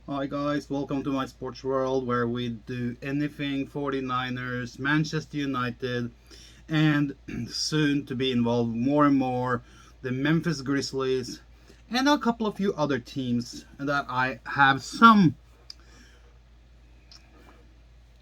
Hi guys, welcome to my sports world where we do anything 49ers, Manchester United, and soon to be involved more and more the Memphis Grizzlies and a couple of few other teams that I have some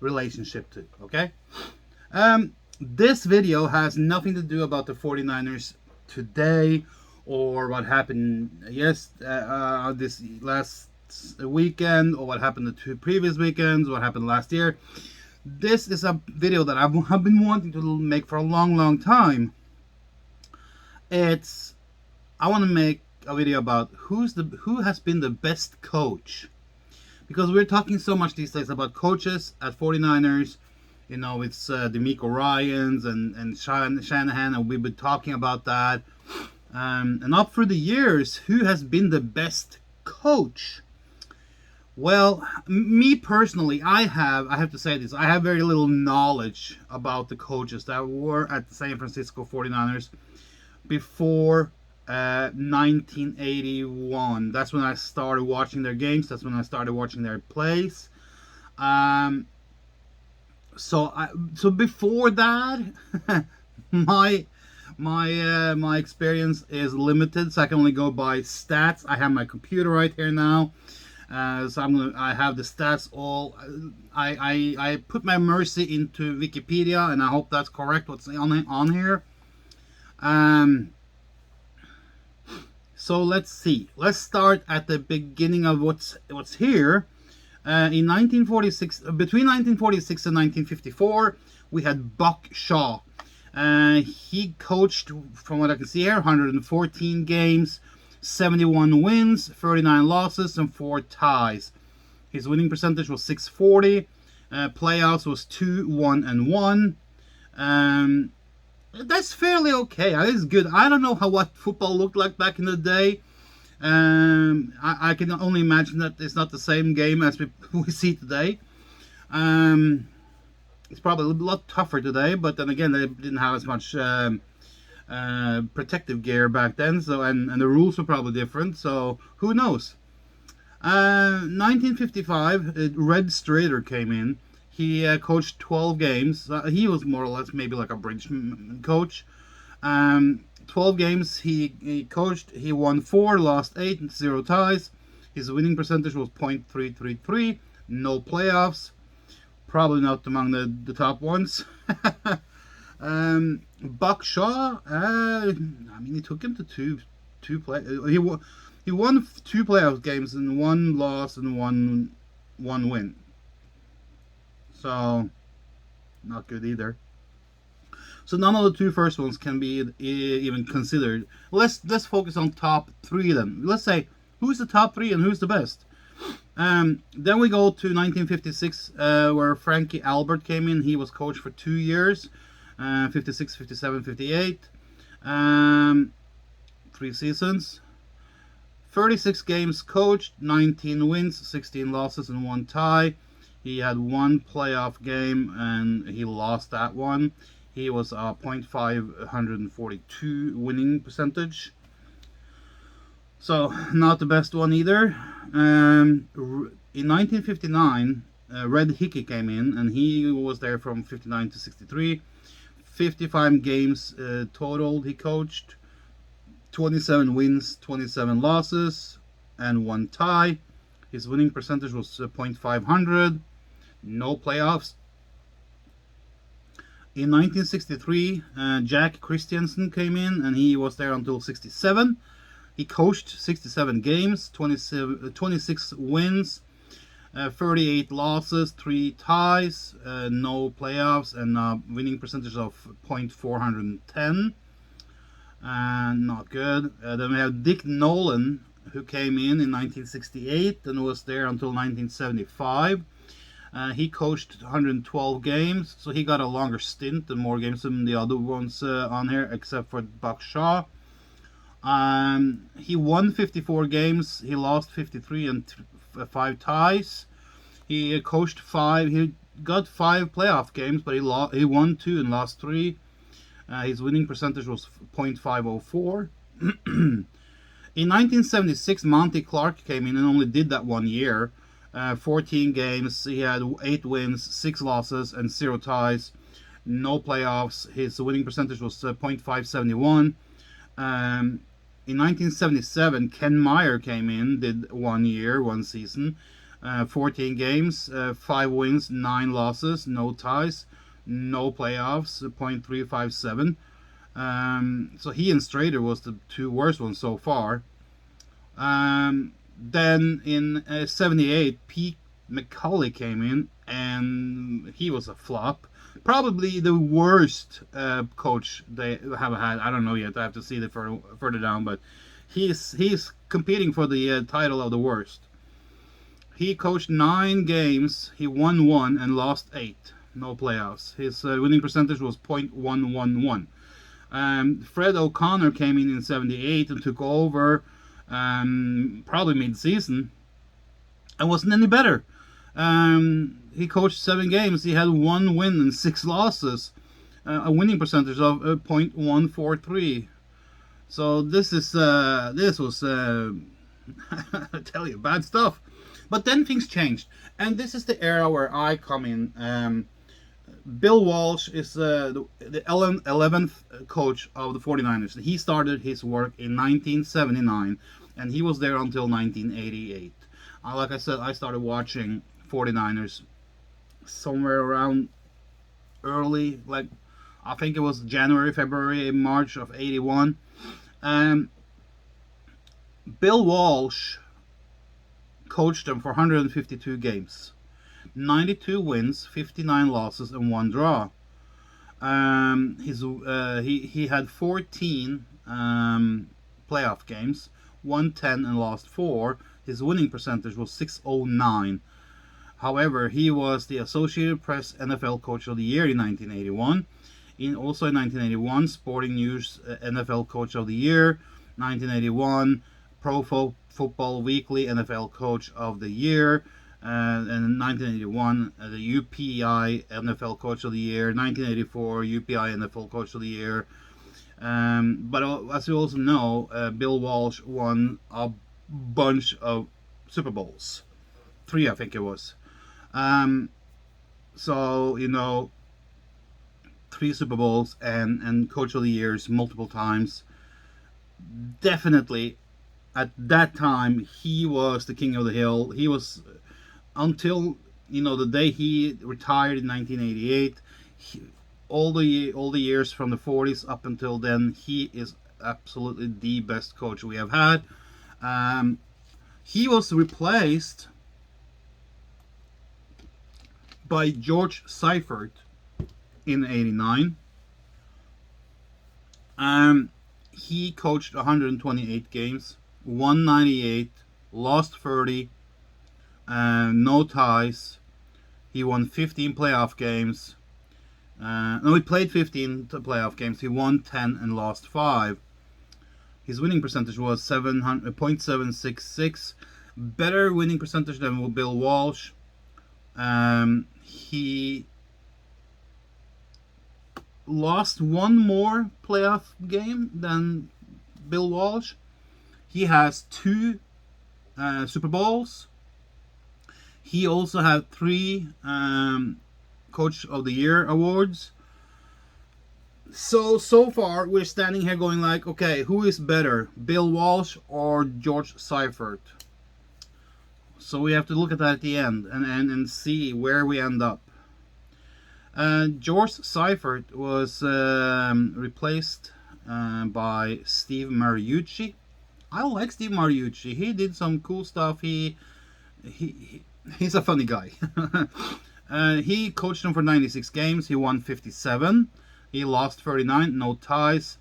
relationship to, okay? This video has nothing to do about the 49ers today or what happened this last weekend or what happened the two previous weekends, what happened last year. This is a video that have been wanting to make for a long time. I want to make a video about who has been the best coach, because we're talking so much these days about coaches at 49ers. You know, it's DeMeco Ryans and Shanahan, and we've been talking about that. And up through the years, who has been the best coach? Well, me personally, I have to say this, I have very little knowledge about the coaches that were at the San Francisco 49ers before 1981. That's when I started watching their games. That's when I started watching their plays. So before that, my experience is limited, so I can only go by stats. I have my computer right here now, so I have the stats all. I put my mercy into Wikipedia, and I hope that's correct. What's on here? So let's see. Let's start at the beginning of what's here. In 1946, between 1946 and 1954, we had Buck Shaw. He coached, from what I can see here, 114 games, 71 wins, 39 losses, and 4 ties. His winning percentage was .640. Playoffs was 2-1-1. That's fairly okay. That is good. I don't know what football looked like back in the day. I can only imagine that it's not the same game as we see today. It's probably a lot tougher today, but then again, they didn't have as much protective gear back then, so and the rules were probably different. So who knows? 1955, Red Strader came in. He coached 12 games. He was more or less maybe like a bridge coach. 12 games he coached. He won 4, lost 8, 0 ties. His winning percentage was .333. No playoffs. Probably not among the top ones. Buck Shaw. He took him to two play. He won 2 playoff games and 1 loss and one win. So not good either. So none of the 2 first ones can be even considered. Let's focus on top 3 then. Let's say who's the top 3 and who's the best. Then we go to 1956, where Frankie Albert came in. He was coach for 2 years, 56, 57, 58, 3 seasons, 36 games coached, 19 wins, 16 losses, and 1 tie. He had 1 playoff game, and he lost that one. He was a .542 winning percentage. So, not the best one either. In 1959, Red Hickey came in, and he was there from 59 to 63. 55 games total he coached. 27 wins, 27 losses, and 1 tie. His winning percentage was .500. No playoffs. In 1963, Jack Christiansen came in, and he was there until 67. He coached 67 games, 26 wins, 38 losses, 3 ties, no playoffs, and a winning percentage of .410. Not good. Then we have Dick Nolan, who came in 1968 and was there until 1975. He coached 112 games, so he got a longer stint and more games than the other ones on here, except for Buck Shaw. He won 54 games. He lost 53 and 5 ties. He coached 5. He got 5 playoff games, but he won 2 and lost 3. His winning percentage was .504. In 1976, Monty Clark came in and only did that 1 year. 14 games. He had 8 wins, 6 losses, and 0 ties. No playoffs. His winning percentage was .571. In 1977, Ken Meyer came in, did 1 year, 1 season, 14 games, 5 wins, 9 losses, no ties, no playoffs, .357. So he and Strader was the 2 worst ones so far. Then in 78, Pete McCauley came in, and he was a flop. Probably the worst coach they have had. I don't know yet. I have to see it further down, but he's competing for the title of the worst. He coached 9 games. He won 1 and lost 8. No playoffs. His winning percentage was .111. Fred O'Connor came in 78 and took over probably mid-season and wasn't any better. He coached 7 games. He had 1 win and 6 losses, a winning percentage of .143. So this was I tell you, bad stuff. But then things changed, and this is the era where I come in. Bill Walsh is the 11th coach of the 49ers. He started his work in 1979, and he was there until 1988. Like I said, I started watching 49ers somewhere around early, like I think it was January, February, March of 81. Bill Walsh coached them for 152 games. 92 wins, 59 losses, and 1 draw. He had 14 playoff games, won 10 and lost 4. His winning percentage was .609. However, he was the Associated Press NFL Coach of the Year in 1981. Also in 1981, Sporting News NFL Coach of the Year. 1981, Pro Football Weekly NFL Coach of the Year. And in 1981, the UPI NFL Coach of the Year. 1984, UPI NFL Coach of the Year. But as you also know, Bill Walsh won a bunch of Super Bowls. 3, I think it was. So, 3 Super Bowls and Coach of the Years multiple times. Definitely, at that time, he was the king of the hill. He was, until, the day he retired in 1988, all the years from the 40s up until then, he is absolutely the best coach we have had. He was replaced by George Seifert in 89. He coached 128 games, won 98, lost 30, no ties. He won 15 playoff games. No, he played 15 playoff games. He won 10 and lost 5. His winning percentage was .766. Better winning percentage than Bill Walsh. He lost 1 more playoff game than Bill Walsh. He has 2 Super Bowls. He also had 3 Coach of the Year awards. So far we're standing here going like, okay, who is better, Bill Walsh or George Seifert? So we have to look at that at the end and see where we end up. George Seifert was replaced by Steve Mariucci. I like Steve Mariucci. He did some cool stuff. He's a funny guy. He coached them for 96 games. He won 57. He lost 39. No ties.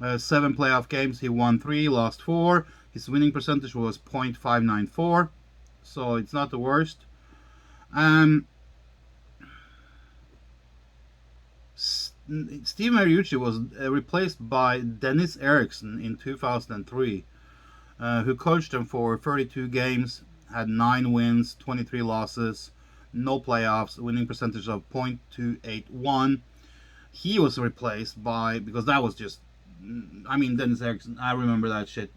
7 playoff games. He won 3. Lost 4. His winning percentage was .594. So it's not the worst. Steve Mariucci was replaced by Dennis Erickson in 2003, who coached them for 32 games, had 9 wins, 23 losses, no playoffs, winning percentage of .281. He was replaced by, because that was just, Dennis Erickson, I remember that shit.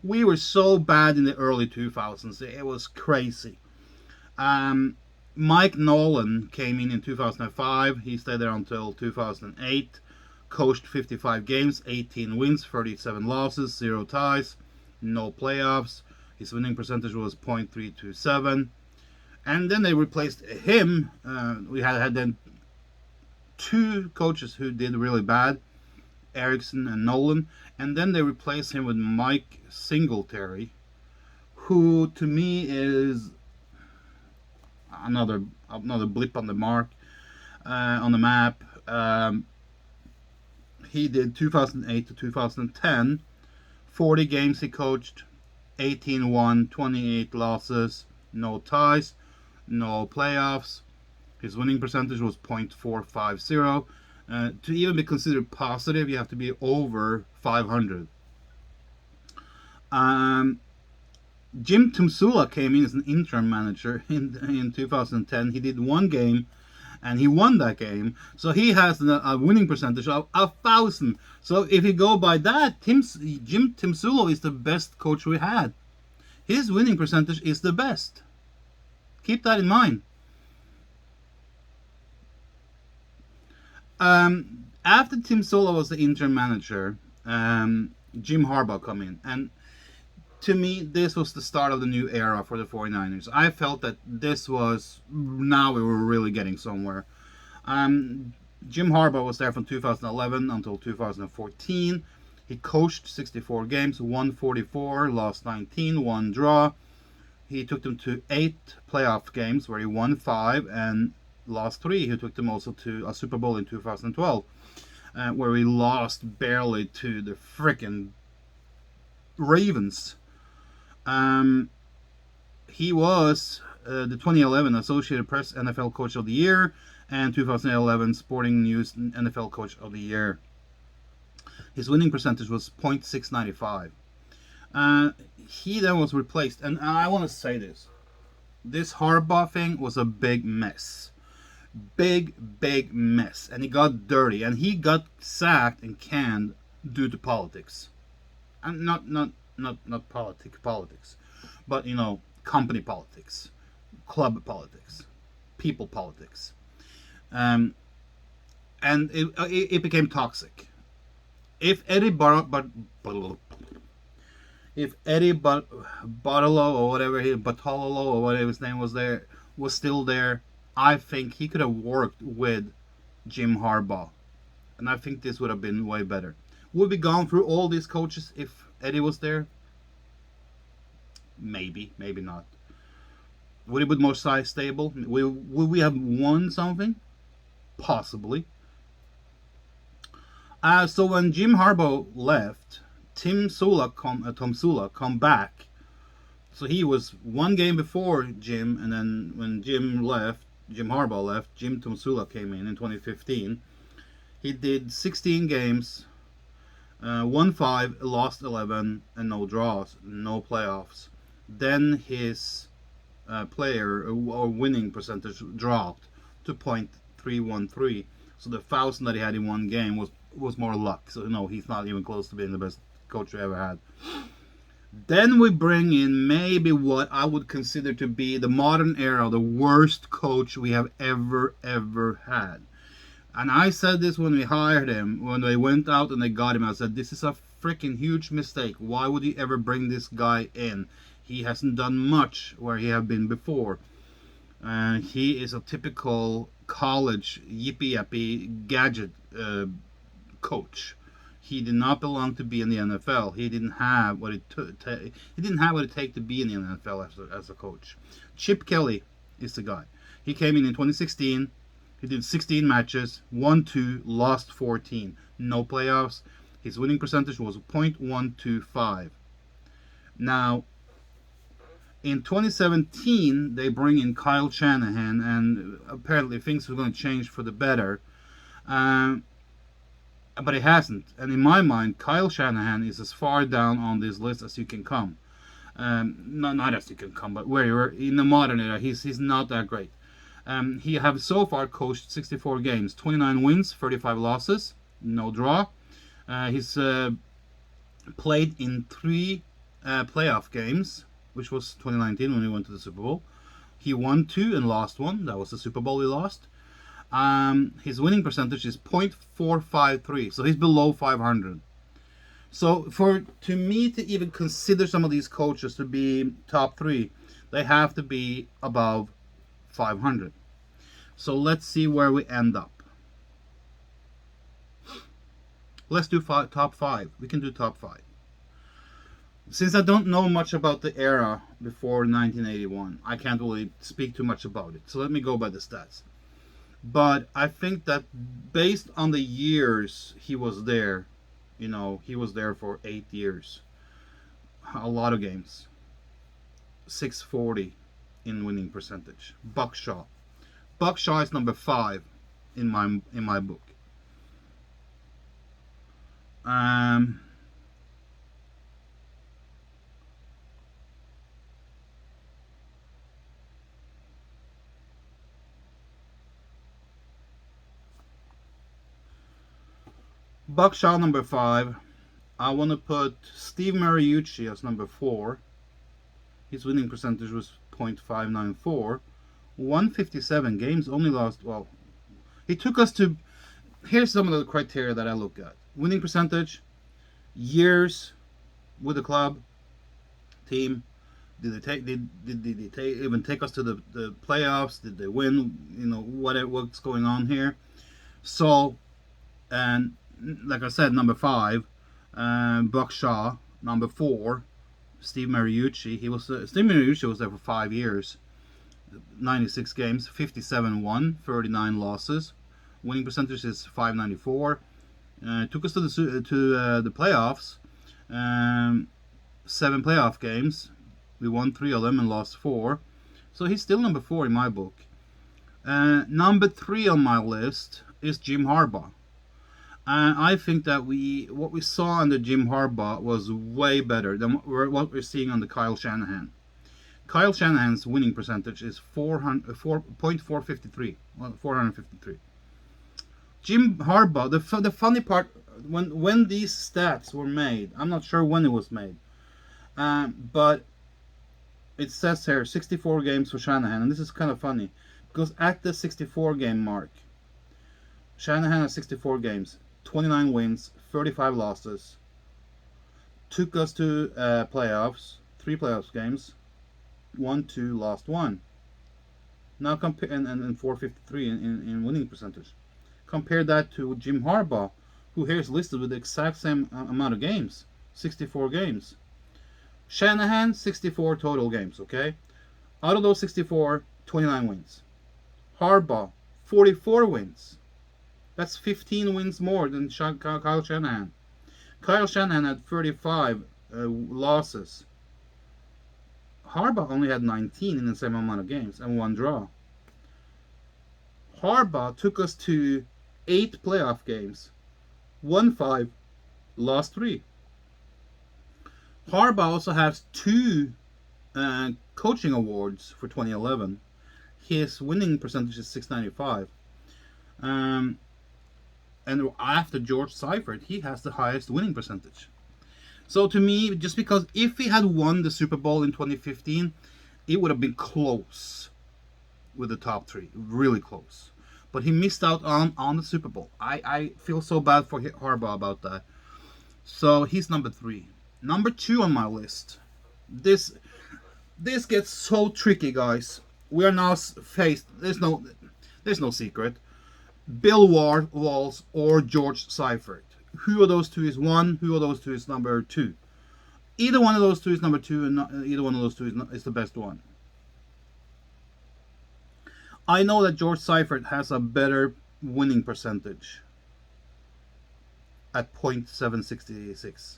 We were so bad in the early 2000s, it was crazy. Mike Nolan came in 2005. He stayed there until 2008. Coached 55 games, 18 wins, 37 losses, 0 ties, no playoffs. His winning percentage was .327. And then they replaced him. We had then two coaches who did really bad, Erickson and Nolan. And then they replaced him with Mike Singletary, who to me is another blip on the mark, on the map. He did 2008 to 2010, 40 games he coached, 18 won, 28 losses, no ties, no playoffs. His winning percentage was .450. To even be considered positive, you have to be over 500. Jim Tomsula came in as an interim manager in 2010. He did one game, and he won that game. So he has a winning percentage of 1,000. So if you go by that, Jim Tomsula is the best coach we had. His winning percentage is the best. Keep that in mind. After Tomsula was the interim manager, Jim Harbaugh come in, and to me, this was the start of the new era for the 49ers. I felt that this was, now we were really getting somewhere. Jim Harbaugh was there from 2011 until 2014. He coached 64 games, won 44, lost 19, 1 draw. He took them to 8 playoff games where he won 5 and lost 3. He took them also to a Super Bowl in 2012, where he lost barely to the frickin' Ravens. He was the 2011 Associated Press NFL Coach of the Year and 2011 Sporting News NFL Coach of the Year. His winning percentage was .695. He then was replaced, and I want to say this. This Harbaugh thing was a big mess. Big mess. And he got dirty, and he got sacked and canned due to politics. And not politics, but company politics, club politics, people politics, and it became toxic. If Eddie Bartolo or whatever his name was still there, I think he could have worked with Jim Harbaugh, and I think this would have been way better. Would we gone through all these coaches if Eddie was there? Maybe not. Would it be more stable? Would we have won something? Possibly. So when Jim Harbaugh left, Tomsula come back. So he was one game before Jim, and then when Jim Harbaugh left, Jim Tomsula came in 2015. He did 16 games, won 5, lost 11, and no draws, no playoffs. Then his player or winning percentage dropped to .313. So the 1,000 that he had in one game was more luck. So he's not even close to being the best coach we ever had. Then we bring in maybe what I would consider to be the modern era, the worst coach we have ever had. And I said this when we hired him, when they went out and they got him. I said, this is a freaking huge mistake. Why would you ever bring this guy in? He hasn't done much where he have been before. He is a typical college yippee-yappy gadget coach. He did not belong to be in the NFL. He didn't have what it takes to be in the NFL as a coach. Chip Kelly is the guy. He came in 2016. He did 16 matches, won 2, lost 14. No playoffs. His winning percentage was .125. Now, in 2017, they bring in Kyle Shanahan, and apparently things were going to change for the better. But it hasn't. And in my mind, Kyle Shanahan is as far down on this list as you can come. Not as you can come, but where you're in the modern era, he's not that great. He have so far coached 64 games, 29 wins, 35 losses, no draw. He's played in 3 playoff games, which was 2019 when he went to the Super Bowl. He won 2 and lost 1. That was the Super Bowl he lost. His winning percentage is .453, so he's below 500. So to me to even consider some of these coaches to be top 3, they have to be above 500. So let's see where we end up. Let's do top 5. We can do top 5. Since I don't know much about the era before 1981, I can't really speak too much about it. So let me go by the stats. But I think that based on the years he was there, he was there for 8 years. A lot of games. 640 in winning percentage. Buck Shaw. Buck Shaw is number 5 in my book. Buck Shaw number 5. I want to put Steve Mariucci as number 4. His winning percentage was .594. 157 games, only lost, well, he took us to, here's some of the criteria that I look at. Winning percentage, years with the club, team, did they even take us to the playoffs? Did they win? What's going on here? So, and like I said, number 5, Buck Shaw. Number 4, Steve Mariucci. Steve Mariucci was there for 5 years, 96 games, 57 won, 39 losses. Winning percentage is .594. Took us to the playoffs. 7 playoff games. We won 3 of them and lost 4. So he's still number 4 in my book. Number 3 on my list is Jim Harbaugh. And I think that what we saw under Jim Harbaugh was way better than what we're seeing under Kyle Shanahan. Kyle Shanahan's winning percentage is .453. Well, 453. Jim Harbaugh, the funny part, when these stats were made, I'm not sure when it was made, but it says here 64 games for Shanahan, and this is kind of funny, because at the 64 game mark, Shanahan has 64 games, 29 wins, 35 losses, took us to playoffs, 3 playoffs games, won 2, lost 1. Now compare and 453 in winning percentage. Compare that to Jim Harbaugh, who here is listed with the exact same amount of games, 64 games. Shanahan, 64 total games, okay? Out of those 64, 29 wins. Harbaugh, 44 wins. That's 15 wins more than Kyle Shanahan. Kyle Shanahan had 35 losses. Harbaugh only had 19 in the same amount of games and 1 draw. Harbaugh took us to 8 playoff games, won 5, lost 3. Harbaugh also has 2 coaching awards for 2011. His winning percentage is .695. And after George Seifert, he has the highest winning percentage. So to me, just because if he had won the Super Bowl in 2015, it would have been close with the top 3, really close. But he missed out on the Super Bowl. I feel so bad for Harbaugh about that. So he's number 3. Number 2 on my list. This gets so tricky, guys. We are now faced. There's no secret. Bill Walsh or George Seifert. Who of those 2 is 1? Who of those 2 is number 2? Either one of those 2 is number 2, and either one of those 2 is the best one. I know that George Seifert has a better winning percentage at .766.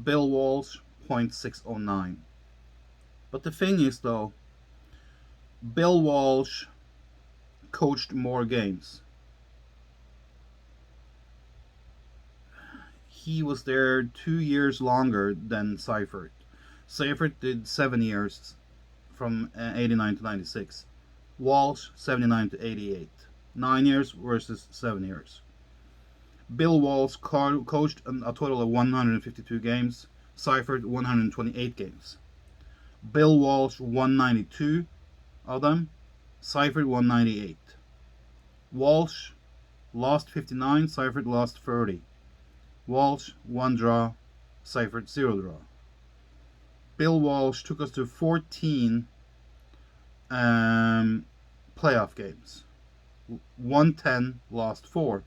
Bill Walsh, .609. But the thing is, though, Bill Walsh coached more games. He was there 2 years longer than Seifert. Seifert did 7 years, from 89 to 96. Walsh, 79 to 88. 9 years versus 7 years. Bill Walsh coached a total of 152 games. Seifert, 128 games. Bill Walsh, 192 of them. Seifert won 98. Walsh lost 59, Seifert lost 30. Walsh 1 draw, Seifert 0 draw. Bill Walsh took us to 14 playoff games. Won 10, lost 4.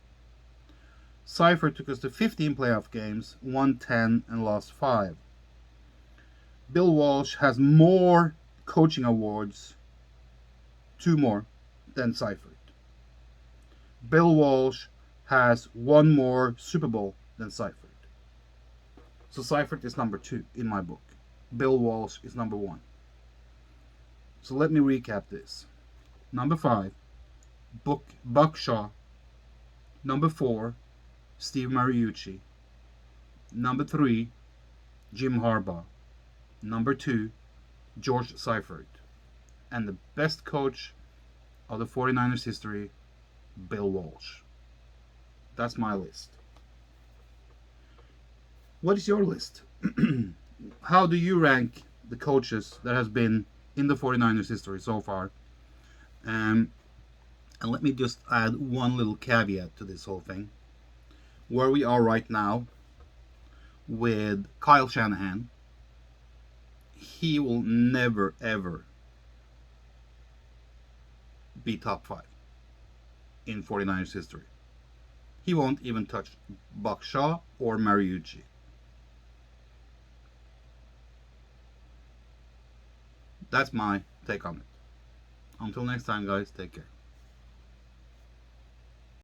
Seifert took us to 15 playoff games, won 10 and lost 5. Bill Walsh has more coaching awards, 2 more, than Seifert. Bill Walsh has 1 more Super Bowl than Seifert. So Seifert is number 2 in my book. Bill Walsh is number 1. So let me recap this. Number 5, Buck Shaw. Number 4, Steve Mariucci. Number 3, Jim Harbaugh. Number 2, George Seifert. And the best coach of the 49ers history, Bill Walsh. That's my list. What is your list? How do you rank the coaches that has been in the 49ers history so far? And let me just add one little caveat to this whole thing. Where we are right now with Kyle Shanahan, he will never ever be top 5 in 49ers history. He won't even touch Buck Shaw or Mariucci. That's my take on it. Until next time, guys, take care.